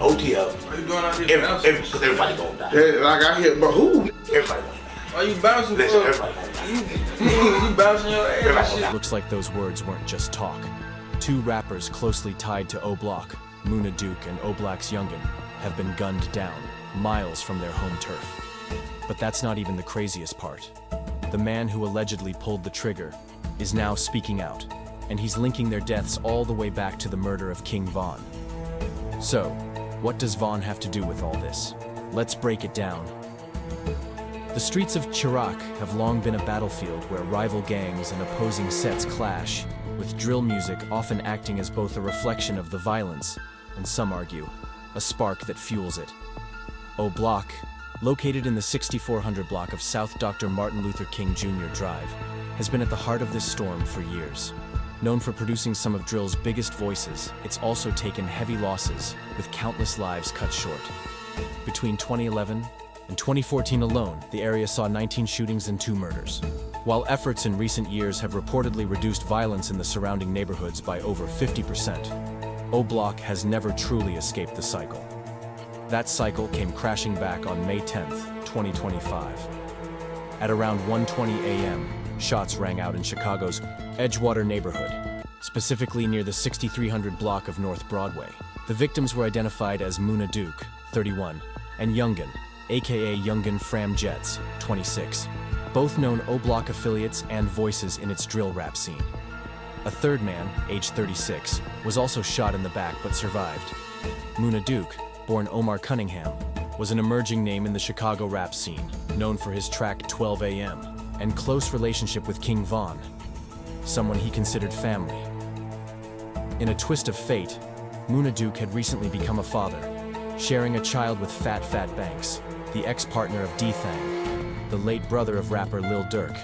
OTL. Why you doing out here bouncing? Because everybody gonna die. Yeah, like I hear, but who? Everybody gonna die. Why you bouncing? Listen, for? everybody gonna die. You bouncing your ass and shit. Looks like those words weren't just talk. Two rappers closely tied to O-Block, Muna Duke and O-Black's Youngin, have been gunned down, miles from their home turf. But that's not even the craziest part. The man who allegedly pulled the trigger is now speaking out, and he's linking their deaths all the way back to the murder of King Von. So, what does Von have to do with all this? Let's break it down. The streets of Chirac have long been a battlefield where rival gangs and opposing sets clash, with drill music often acting as both a reflection of the violence, and some argue, a spark that fuels it. O-Block, located in the 6400 block of South Dr. Martin Luther King Jr. Drive, has been at the heart of this storm for years. Known for producing some of drill's biggest voices, it's also taken heavy losses, with countless lives cut short. Between 2011 and 2014 alone, the area saw 19 shootings and 2 murders. While efforts in recent years have reportedly reduced violence in the surrounding neighborhoods by over 50%, O-Block has never truly escaped the cycle. That cycle came crashing back on May 10th, 2025. At around 1:20 a.m., shots rang out in Chicago's Edgewater neighborhood, specifically near the 6300 block of North Broadway. The victims were identified as Muna Duke, 31, and Youngin, aka Youngin Fram Jets, 26, both known O-Block affiliates and voices in its drill rap scene. A third man, aged 36, was also shot in the back but survived. Muna Duke, born Omar Cunningham, was an emerging name in the Chicago rap scene, known for his track 12 a.m. and close relationship with King Von, someone he considered family. In a twist of fate, Muna Duke had recently become a father, sharing a child with Fat Banks, the ex-partner of D-Thang, the late brother of rapper Lil Durk.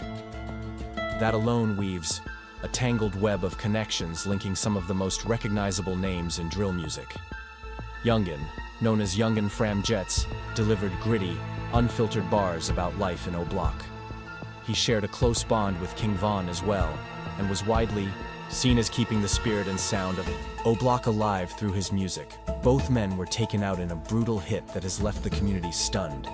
That alone weaves a tangled web of connections linking some of the most recognizable names in drill music. Youngin, known as Youngin Fram Jets, delivered gritty, unfiltered bars about life in O-Block. He shared a close bond with King Von as well, and was widely seen as keeping the spirit and sound of O-Block alive through his music. Both men were taken out in a brutal hit that has left the community stunned.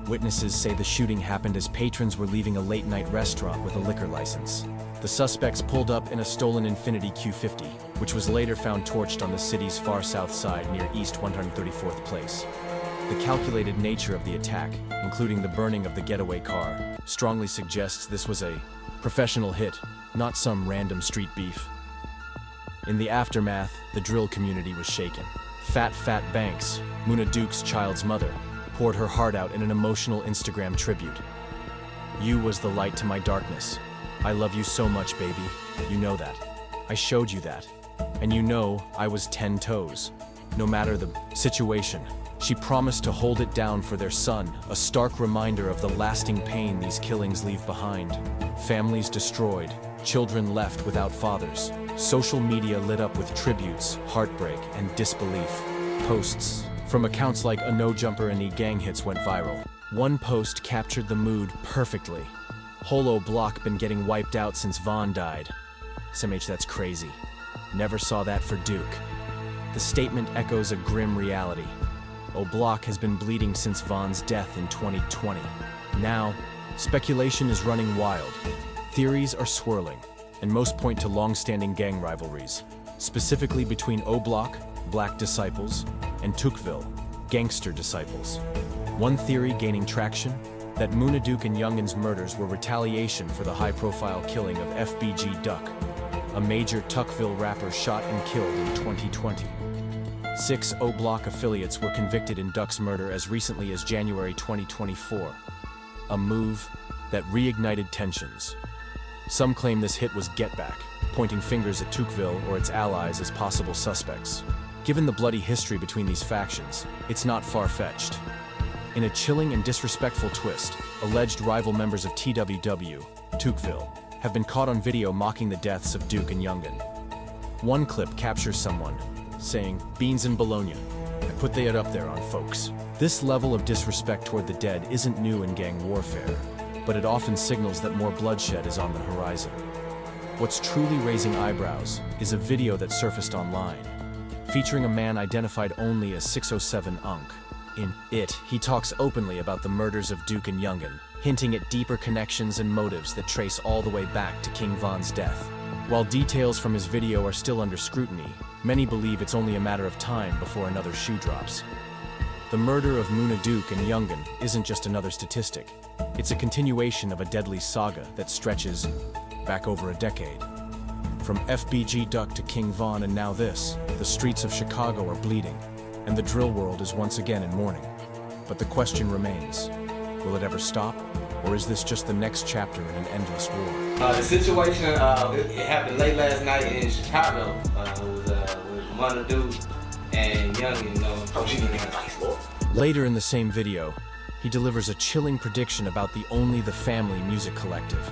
Witnesses say the shooting happened as patrons were leaving a late-night restaurant with a liquor license. The suspects pulled up in a stolen Infiniti Q50, which was later found torched on the city's far south side near East 134th Place. The calculated nature of the attack, including the burning of the getaway car, strongly suggests this was a professional hit, not some random street beef. In the aftermath, the drill community was shaken. Fat Banks, Muna Duke's child's mother, poured her heart out in an emotional Instagram tribute. "You was the light to my darkness. I love you so much, baby. You know that. I showed you that. And you know I was 10 toes. No matter the situation." She promised to hold it down for their son, a stark reminder of the lasting pain these killings leave behind. Families destroyed, children left without fathers. Social media lit up with tributes, heartbreak, and disbelief. Posts from accounts like A No Jumper and E Gang Hits went viral. One post captured the mood perfectly. "Whole O-Block been getting wiped out since Von died. SMH, that's crazy. Never saw that for Duke." The statement echoes a grim reality. O-Block has been bleeding since Von's death in 2020. Now, speculation is running wild. Theories are swirling, and most point to long-standing gang rivalries, specifically between O-Block, Black Disciples, and Tookville, Gangster Disciples. One theory gaining traction, that Muna Duke and Youngin's murders were retaliation for the high-profile killing of FBG Duck, a major Tuckville rapper shot and killed in 2020. 6 O-Block affiliates were convicted in Duck's murder as recently as January 2024, a move that reignited tensions. Some claim this hit was get back, pointing fingers at Tookville or its allies as possible suspects. Given the bloody history between these factions, it's not far-fetched. In a chilling and disrespectful twist, alleged rival members of TWW, Tookville, have been caught on video mocking the deaths of Duke and Youngin. One clip captures someone saying, "Beans and bologna. I put that up there on folks." This level of disrespect toward the dead isn't new in gang warfare, but it often signals that more bloodshed is on the horizon. What's truly raising eyebrows is a video that surfaced online, featuring a man identified only as 607 Unk. In it, he talks openly about the murders of Duke and Youngin, hinting at deeper connections and motives that trace all the way back to King Von's death. While details from his video are still under scrutiny, many believe it's only a matter of time before another shoe drops. The murder of Muna Duke and Youngin isn't just another statistic. It's a continuation of a deadly saga that stretches back over a decade. From FBG Duck to King Von and now this, the streets of Chicago are bleeding, and the drill world is once again in mourning. But the question remains, will it ever stop? Or is this just the next chapter in an endless war? The situation, it happened late last night in Chicago. It was with Muna Duke and Youngin, you know. Oh, she didn't get advice, Lord. Later in the same video, he delivers a chilling prediction about the Only the Family music collective,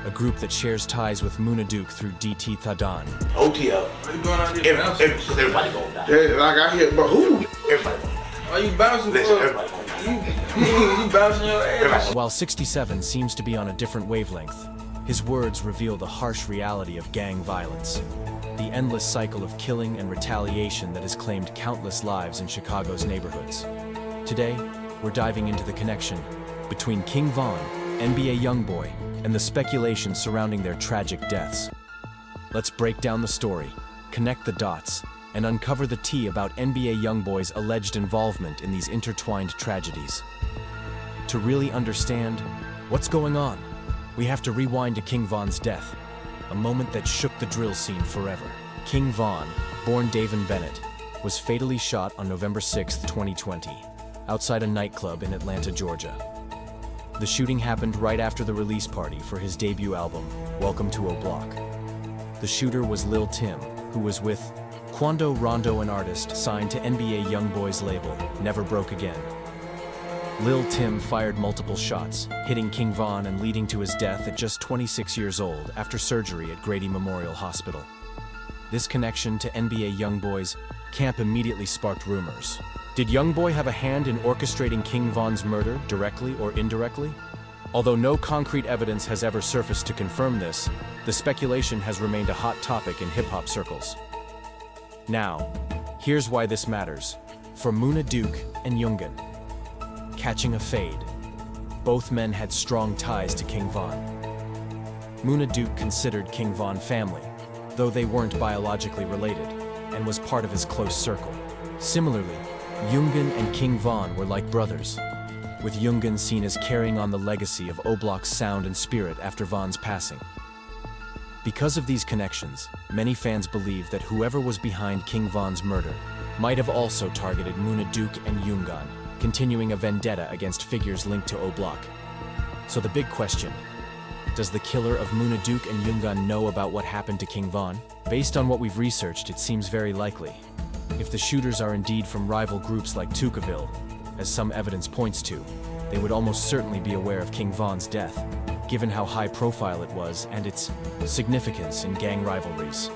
a group that shares ties with Muna Duke through DT Thadan. OTL. Why you doing out here bouncing? Everybody gonna die. Yeah, like I hear, but who? Everybody gonna die. Why you bouncing Listen, for? everybody gonna die. You bouncing your ass. While 67 seems to be on a different wavelength, his words reveal the harsh reality of gang violence, the endless cycle of killing and retaliation that has claimed countless lives in Chicago's neighborhoods. Today, we're diving into the connection between King Von, NBA Youngboy, and the speculation surrounding their tragic deaths. Let's break down the story, connect the dots, and uncover the tea about NBA Youngboy's alleged involvement in these intertwined tragedies. To really understand what's going on, we have to rewind to King Von's death, a moment that shook the drill scene forever. King Von, born Davin Bennett, was fatally shot on November 6, 2020, outside a nightclub in Atlanta, Georgia. The shooting happened right after the release party for his debut album, Welcome to O Block. The shooter was Lil Tim, who was with Quando Rondo, an artist signed to NBA Youngboy's label, Never Broke Again. Lil Tim fired multiple shots, hitting King Von and leading to his death at just 26 years old after surgery at Grady Memorial Hospital. This connection to NBA Youngboy's camp immediately sparked rumors. Did Youngboy have a hand in orchestrating King Von's murder, directly or indirectly? Although no concrete evidence has ever surfaced to confirm this, the speculation has remained a hot topic in hip-hop circles. Now, here's why this matters. For Muna Duke and Youngin. Catching a fade. Both men had strong ties to King Von. Muna Duke considered King Von family, though they weren't biologically related, and was part of his close circle. Similarly, Youngin and King Von were like brothers, with Youngin seen as carrying on the legacy of O Block's sound and spirit after Von's passing. Because of these connections, many fans believe that whoever was behind King Von's murder might have also targeted Muna Duke and Youngin, continuing a vendetta against figures linked to O Block. So the big question, does the killer of Muna Duke and Youngin know about what happened to King Von? Based on what we've researched, it seems very likely. If the shooters are indeed from rival groups like Tukaville, as some evidence points to, they would almost certainly be aware of King Von's death, given how high profile it was and its significance in gang rivalries.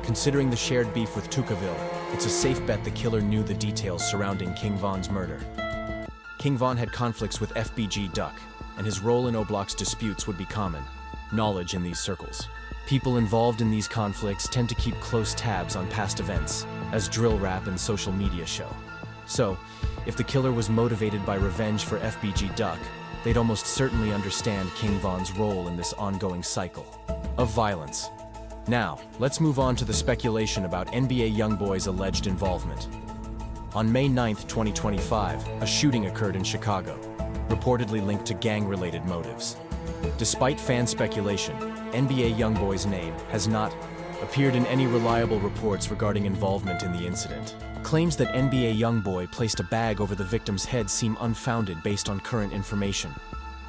Considering the shared beef with Tukaville, it's a safe bet the killer knew the details surrounding King Von's murder. King Von had conflicts with FBG Duck, and his role in O Block's disputes would be common knowledge in these circles. People involved in these conflicts tend to keep close tabs on past events, as drill rap and social media show. So, if the killer was motivated by revenge for FBG Duck, they'd almost certainly understand King Von's role in this ongoing cycle of violence. Now, let's move on to the speculation about NBA Youngboy's alleged involvement. On May 9, 2025, a shooting occurred in Chicago, reportedly linked to gang-related motives. Despite fan speculation, NBA Youngboy's name has not appeared in any reliable reports regarding involvement in the incident. Claims that NBA Youngboy placed a bag over the victim's head seem unfounded based on current information.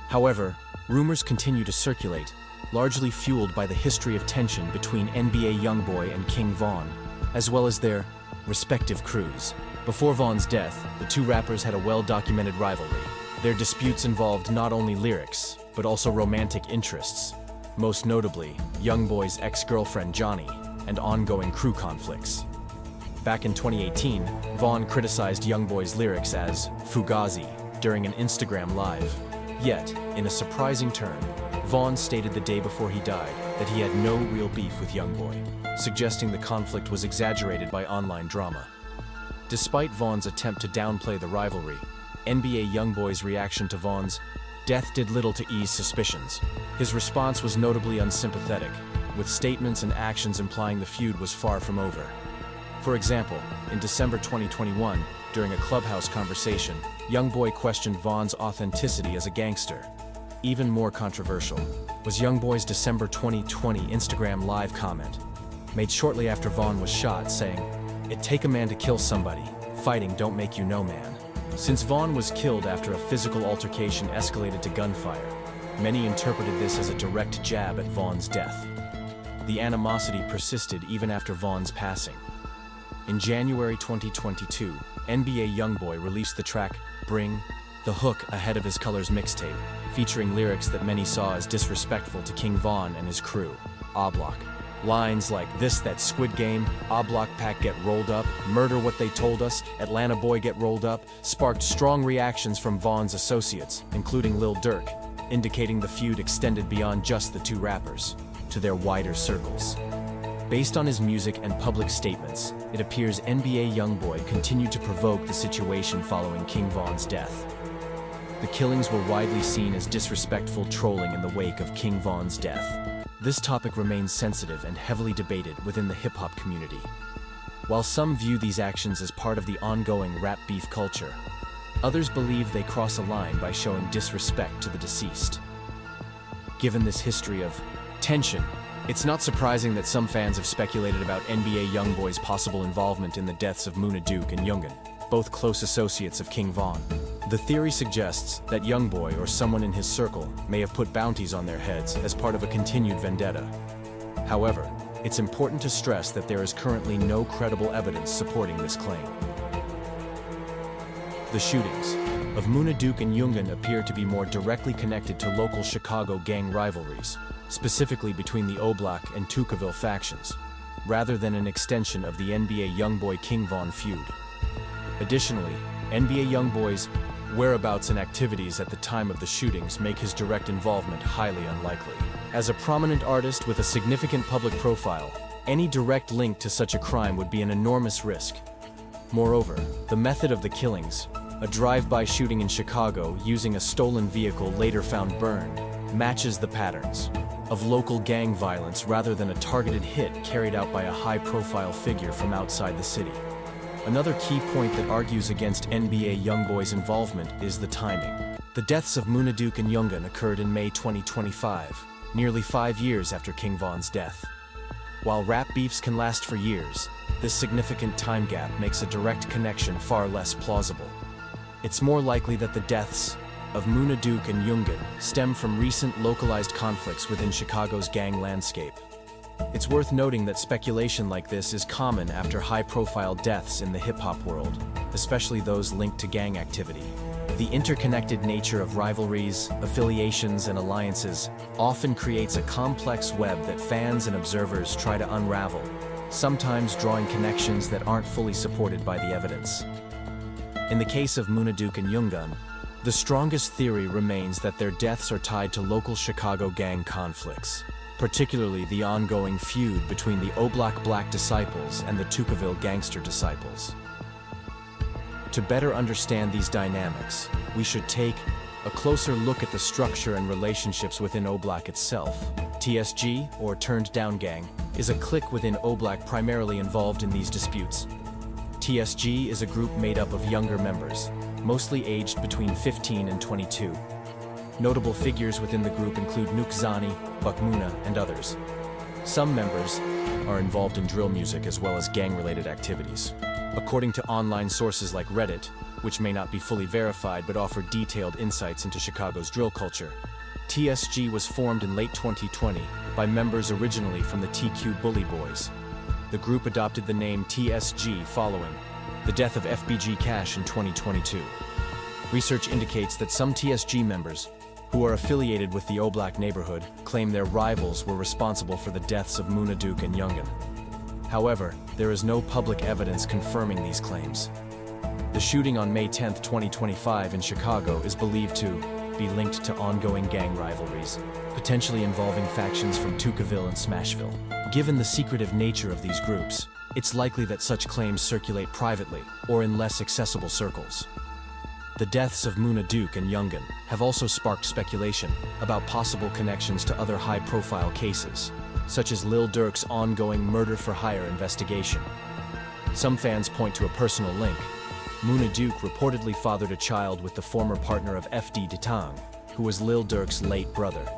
However, rumors continue to circulate, largely fueled by the history of tension between NBA Youngboy and King Von, as well as their respective crews. Before Von's death, the two rappers had a well-documented rivalry. Their disputes involved not only lyrics, but also romantic interests, most notably Youngboy's ex-girlfriend Johnny, and ongoing crew conflicts. Back in 2018, Von criticized Youngboy's lyrics as Fugazi during an Instagram Live. Yet, in a surprising turn, Von stated the day before he died that he had no real beef with Youngboy. suggesting the conflict was exaggerated by online drama. Despite Vaughn's attempt to downplay the rivalry, NBA Youngboy's reaction to Vaughn's death did little to ease suspicions. His response was notably unsympathetic, with statements and actions implying the feud was far from over. For example, in December 2021, during a clubhouse conversation, Youngboy questioned Vaughn's authenticity as a gangster. Even more controversial was Youngboy's December 2020 Instagram Live comment, made shortly after Vaughn was shot, saying, "It take a man to kill somebody. Fighting don't make you no man." Since Vaughn was killed after a physical altercation escalated to gunfire, many interpreted this as a direct jab at Vaughn's death. The animosity persisted even after Vaughn's passing. In January 2022, NBA Youngboy released the track Bring the Hook ahead of his Colors mixtape, featuring lyrics that many saw as disrespectful to King Von and his crew, Oblak. Lines like "This that Squid Game," "Oblak Pack get rolled up," "Murder what they told us," "Atlanta boy get rolled up," sparked strong reactions from Vaughn's associates, including Lil Durk, indicating the feud extended beyond just the two rappers, to their wider circles. Based on his music and public statements, it appears NBA Youngboy continued to provoke the situation following King Von's death. The killings were widely seen as disrespectful trolling in the wake of King Von's death. This topic remains sensitive and heavily debated within the hip-hop community. While some view these actions as part of the ongoing rap beef culture, others believe they cross a line by showing disrespect to the deceased. Given this history of tension, it's not surprising that some fans have speculated about NBA Youngboy's possible involvement in the deaths of Muna Duke and Youngin, both close associates of King Von. The theory suggests that Youngboy or someone in his circle may have put bounties on their heads as part of a continued vendetta. However, it's important to stress that there is currently no credible evidence supporting this claim. The shootings of Muna Duke and Youngin appear to be more directly connected to local Chicago gang rivalries, specifically between the Oblak and Tukaville factions, rather than an extension of the NBA Youngboy-King Von feud. Additionally, NBA Youngboy's whereabouts and activities at the time of the shootings make his direct involvement highly unlikely. As a prominent artist with a significant public profile, any direct link to such a crime would be an enormous risk. Moreover, the method of the killings, a drive-by shooting in Chicago using a stolen vehicle later found burned, matches the patterns of local gang violence rather than a targeted hit carried out by a high-profile figure from outside the city. Another key point that argues against NBA Youngboy's involvement is the timing. The deaths of Muna Duke and Youngin occurred in May 2025, nearly 5 years after King Von's death. While rap beefs can last for years, this significant time gap makes a direct connection far less plausible. It's more likely that the deaths of Muna Duke and Youngin stem from recent localized conflicts within Chicago's gang landscape. It's worth noting that speculation like this is common after high-profile deaths in the hip-hop world, especially those linked to gang activity. The interconnected nature of rivalries, affiliations, and alliances often creates a complex web that fans and observers try to unravel, sometimes drawing connections that aren't fully supported by the evidence. In the case of Muna Duke and Youngin, the strongest theory remains that their deaths are tied to local Chicago gang conflicts, particularly the ongoing feud between the Oblak Black disciples and the Tukaville gangster disciples. To better understand these dynamics, we should take a closer look at the structure and relationships within Oblak itself. TSG, or Turned Down Gang, is a clique within Oblak primarily involved in these disputes. TSG is a group made up of younger members, mostly aged between 15 and 22. Notable figures within the group include Nuke Zani, Buckmuna, and others. Some members are involved in drill music as well as gang-related activities. According to online sources like Reddit, which may not be fully verified but offer detailed insights into Chicago's drill culture, TSG was formed in late 2020 by members originally from the TQ Bully Boys. The group adopted the name TSG following the death of FBG Cash in 2022. Research indicates that some TSG members who are affiliated with the Oblak neighborhood claim their rivals were responsible for the deaths of Muna Duke and Youngin. However, there is no public evidence confirming these claims. The shooting on May 10, 2025 in Chicago is believed to be linked to ongoing gang rivalries, potentially involving factions from Tukaville and Smashville. Given the secretive nature of these groups, it's likely that such claims circulate privately or in less accessible circles. The deaths of Muna Duke and Youngin have also sparked speculation about possible connections to other high-profile cases, such as Lil Durk's ongoing murder-for-hire investigation. Some fans point to a personal link. Muna Duke reportedly fathered a child with the former partner of FD Detang, who was Lil Durk's late brother.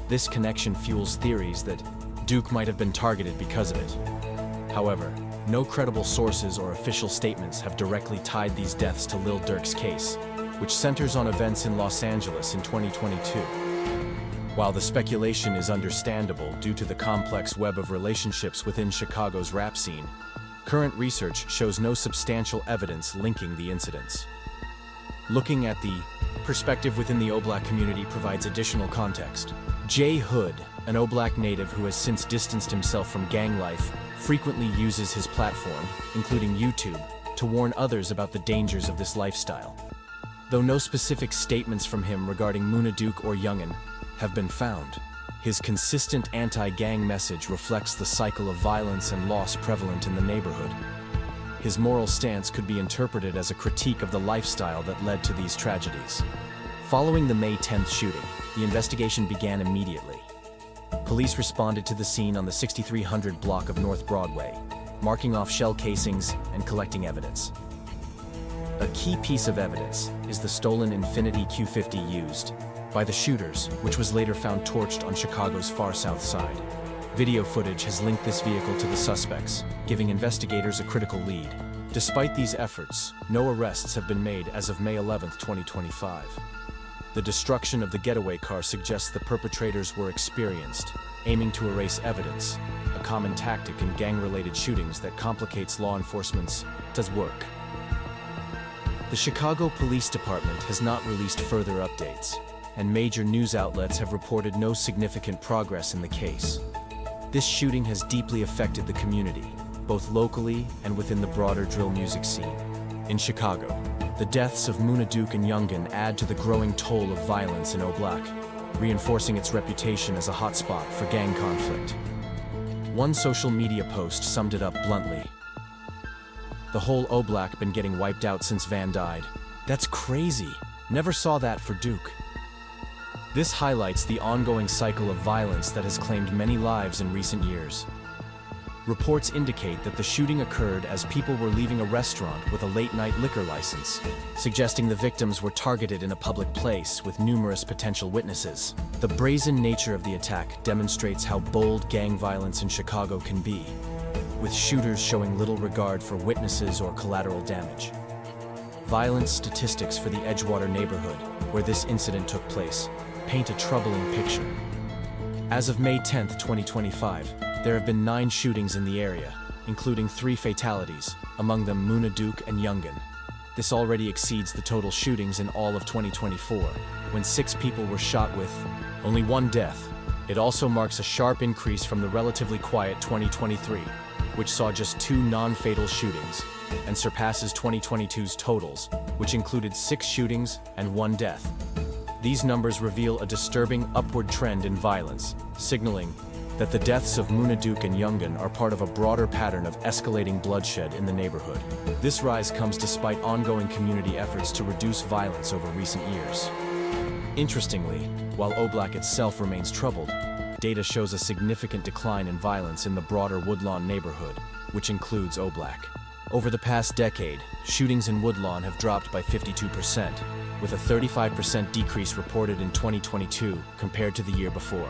This connection fuels theories that Duke might have been targeted because of it. However, no credible sources or official statements have directly tied these deaths to Lil Durk's case, which centers on events in Los Angeles in 2022. While the speculation is understandable due to the complex web of relationships within Chicago's rap scene, current research shows no substantial evidence linking the incidents. Looking at the perspective within the Oblak community provides additional context. Jay Hood, an Oblak native who has since distanced himself from gang life, frequently uses his platform, including YouTube, to warn others about the dangers of this lifestyle. Though no specific statements from him regarding Muna Duke or Youngin have been found, his consistent anti-gang message reflects the cycle of violence and loss prevalent in the neighborhood. His moral stance could be interpreted as a critique of the lifestyle that led to these tragedies. Following the May 10th shooting, the investigation began immediately. Police responded to the scene on the 6300 block of North Broadway, marking off shell casings and collecting evidence. A key piece of evidence is the stolen Infiniti Q50 used by the shooters, which was later found torched on Chicago's far south side. Video footage has linked this vehicle to the suspects, giving investigators a critical lead. Despite these efforts, no arrests have been made as of May 11, 2025. The destruction of the getaway car suggests the perpetrators were experienced, aiming to erase evidence, a common tactic in gang-related shootings that complicates law enforcement's work. The Chicago Police Department has not released further updates, and major news outlets have reported no significant progress in the case. This shooting has deeply affected the community, both locally and within the broader drill music scene. In Chicago, the deaths of Muna Duke and Youngin add to the growing toll of violence in Oblak, reinforcing its reputation as a hotspot for gang conflict. One social media post summed it up bluntly. "The whole Oblak been getting wiped out since Van died. That's crazy. Never saw that for Duke." This highlights the ongoing cycle of violence that has claimed many lives in recent years. Reports indicate that the shooting occurred as people were leaving a restaurant with a late-night liquor license, suggesting the victims were targeted in a public place with numerous potential witnesses. The brazen nature of the attack demonstrates how bold gang violence in Chicago can be, with shooters showing little regard for witnesses or collateral damage. Violence statistics for the Edgewater neighborhood, where this incident took place, paint a troubling picture. As of May 10, 2025, there have been 9 shootings in the area, including 3 fatalities, among them Muna Duke and Youngin. This already exceeds the total shootings in all of 2024, when 6 people were shot with only 1 death. It also marks a sharp increase from the relatively quiet 2023, which saw just 2 non-fatal shootings, and surpasses 2022's totals, which included 6 shootings and 1 death. These numbers reveal a disturbing upward trend in violence, signaling that the deaths of Muna Duke and Youngin are part of a broader pattern of escalating bloodshed in the neighborhood. This rise comes despite ongoing community efforts to reduce violence over recent years. Interestingly, while Oblak itself remains troubled, data shows a significant decline in violence in the broader Woodlawn neighborhood, which includes Oblak. Over the past decade, shootings in Woodlawn have dropped by 52%, with a 35% decrease reported in 2022 compared to the year before.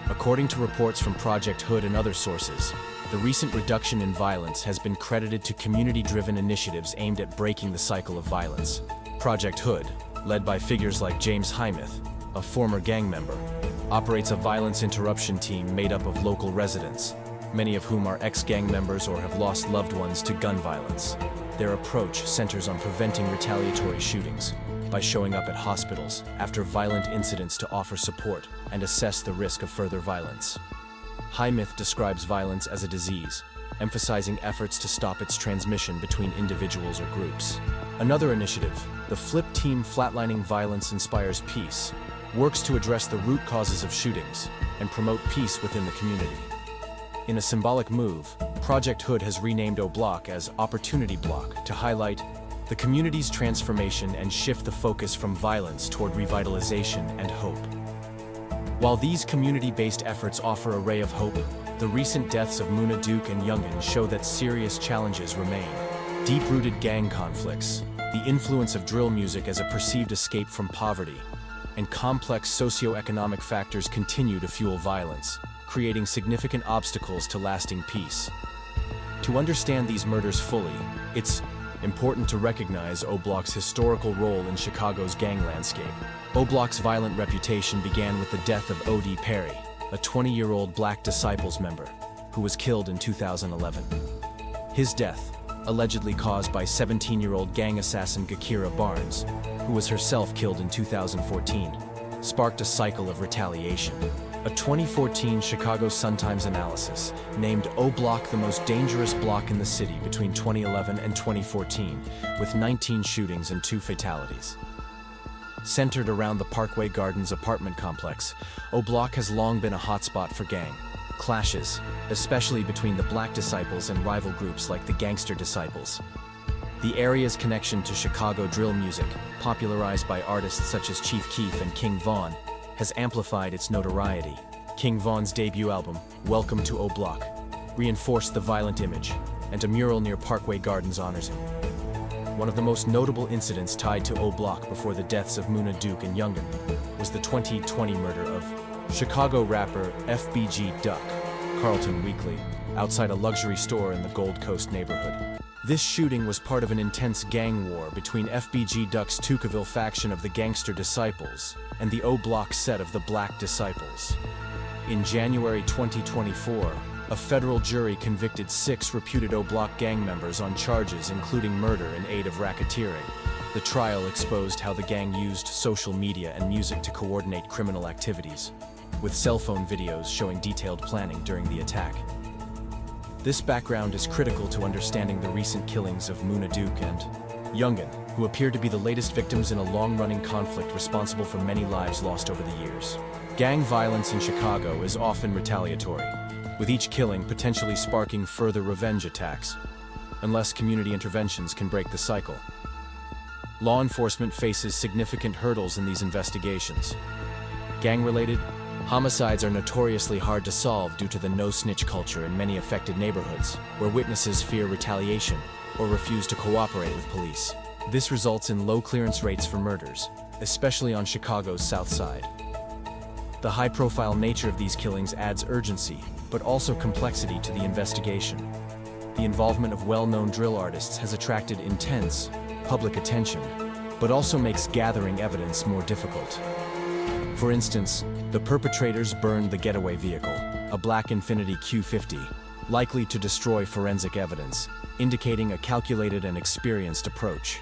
According to reports from Project Hood and other sources, the recent reduction in violence has been credited to community-driven initiatives aimed at breaking the cycle of violence. Project Hood, led by figures like James Hymeth, a former gang member, operates a violence interruption team made up of local residents, many of whom are ex-gang members or have lost loved ones to gun violence. Their approach centers on preventing retaliatory shootings by showing up at hospitals after violent incidents to offer support and assess the risk of further violence. Hymeth describes violence as a disease, emphasizing efforts to stop its transmission between individuals or groups. Another initiative, the Flip Team Flatlining Violence Inspires Peace, works to address the root causes of shootings and promote peace within the community. In a symbolic move, Project Hood has renamed O-Block as Opportunity Block to highlight the community's transformation and shift the focus from violence toward revitalization and hope. While these community-based efforts offer a ray of hope, the recent deaths of Muna Duke and Youngin show that serious challenges remain. Deep-rooted gang conflicts, the influence of drill music as a perceived escape from poverty, and complex socio-economic factors continue to fuel violence, creating significant obstacles to lasting peace. To understand these murders fully, it's important to recognize O-Block's historical role in Chicago's gang landscape. O-Block's violent reputation began with the death of O.D. Perry, a 20-year-old Black Disciples member, who was killed in 2011. His death, allegedly caused by 17-year-old gang assassin Gakira Barnes, who was herself killed in 2014, sparked a cycle of retaliation. A 2014 Chicago Sun-Times analysis named O-Block the most dangerous block in the city between 2011 and 2014, with 19 shootings and 2 fatalities. Centered around the Parkway Gardens apartment complex, O-Block has long been a hotspot for gang clashes, especially between the Black Disciples and rival groups like the Gangster Disciples. The area's connection to Chicago drill music, popularized by artists such as Chief Keef and King Von, has amplified its notoriety. King Von's debut album, Welcome to O-Block, reinforced the violent image, and a mural near Parkway Gardens honors him. One of the most notable incidents tied to O-Block before the deaths of Muna Duke and Youngin was the 2020 murder of Chicago rapper FBG Duck, Carlton Weekly, outside a luxury store in the Gold Coast neighborhood. This shooting was part of an intense gang war between FBG Duck's Tukaville faction of the Gangster Disciples and the O-Block set of the Black Disciples. In January 2024, a federal jury convicted 6 reputed O-Block gang members on charges including murder in aid of racketeering. The trial exposed how the gang used social media and music to coordinate criminal activities, with cell phone videos showing detailed planning during the attack. This background is critical to understanding the recent killings of Muna Duke and Youngin, who appear to be the latest victims in a long-running conflict responsible for many lives lost over the years. Gang violence in Chicago is often retaliatory, with each killing potentially sparking further revenge attacks, unless community interventions can break the cycle. Law enforcement faces significant hurdles in these investigations. Gang-related homicides are notoriously hard to solve due to the no-snitch culture in many affected neighborhoods, where witnesses fear retaliation or refuse to cooperate with police. This results in low clearance rates for murders, especially on Chicago's South Side. The high-profile nature of these killings adds urgency, but also complexity to the investigation. The involvement of well-known drill artists has attracted intense public attention, but also makes gathering evidence more difficult. For instance, the perpetrators burned the getaway vehicle, a black Infiniti Q50, likely to destroy forensic evidence, indicating a calculated and experienced approach.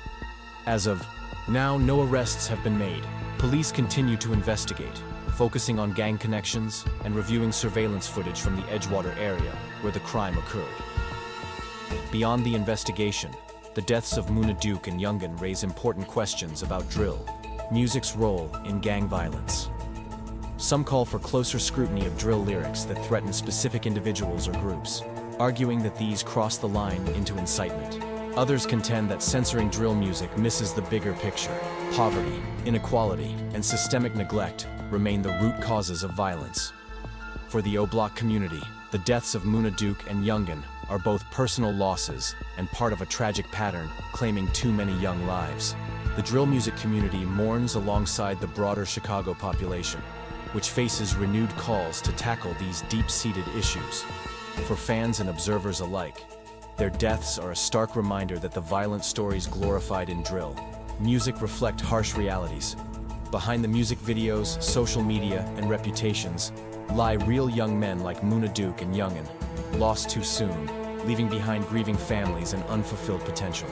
As of now, no arrests have been made. Police continue to investigate, focusing on gang connections and reviewing surveillance footage from the Edgewater area where the crime occurred. Beyond the investigation, the deaths of Muna Duke and Youngin raise important questions about drill music's role in gang violence. Some call for closer scrutiny of drill lyrics that threaten specific individuals or groups, arguing that these cross the line into incitement. Others contend that censoring drill music misses the bigger picture. Poverty, inequality, and systemic neglect remain the root causes of violence. For the O-Block community, the deaths of Muna Duke and Youngin are both personal losses and part of a tragic pattern claiming too many young lives. The drill music community mourns alongside the broader Chicago population, which faces renewed calls to tackle these deep-seated issues. For fans and observers alike, their deaths are a stark reminder that the violent stories glorified in drill music reflect harsh realities. Behind the music videos, social media, and reputations lie real young men like Muna Duke and Youngin, lost too soon, leaving behind grieving families and unfulfilled potential.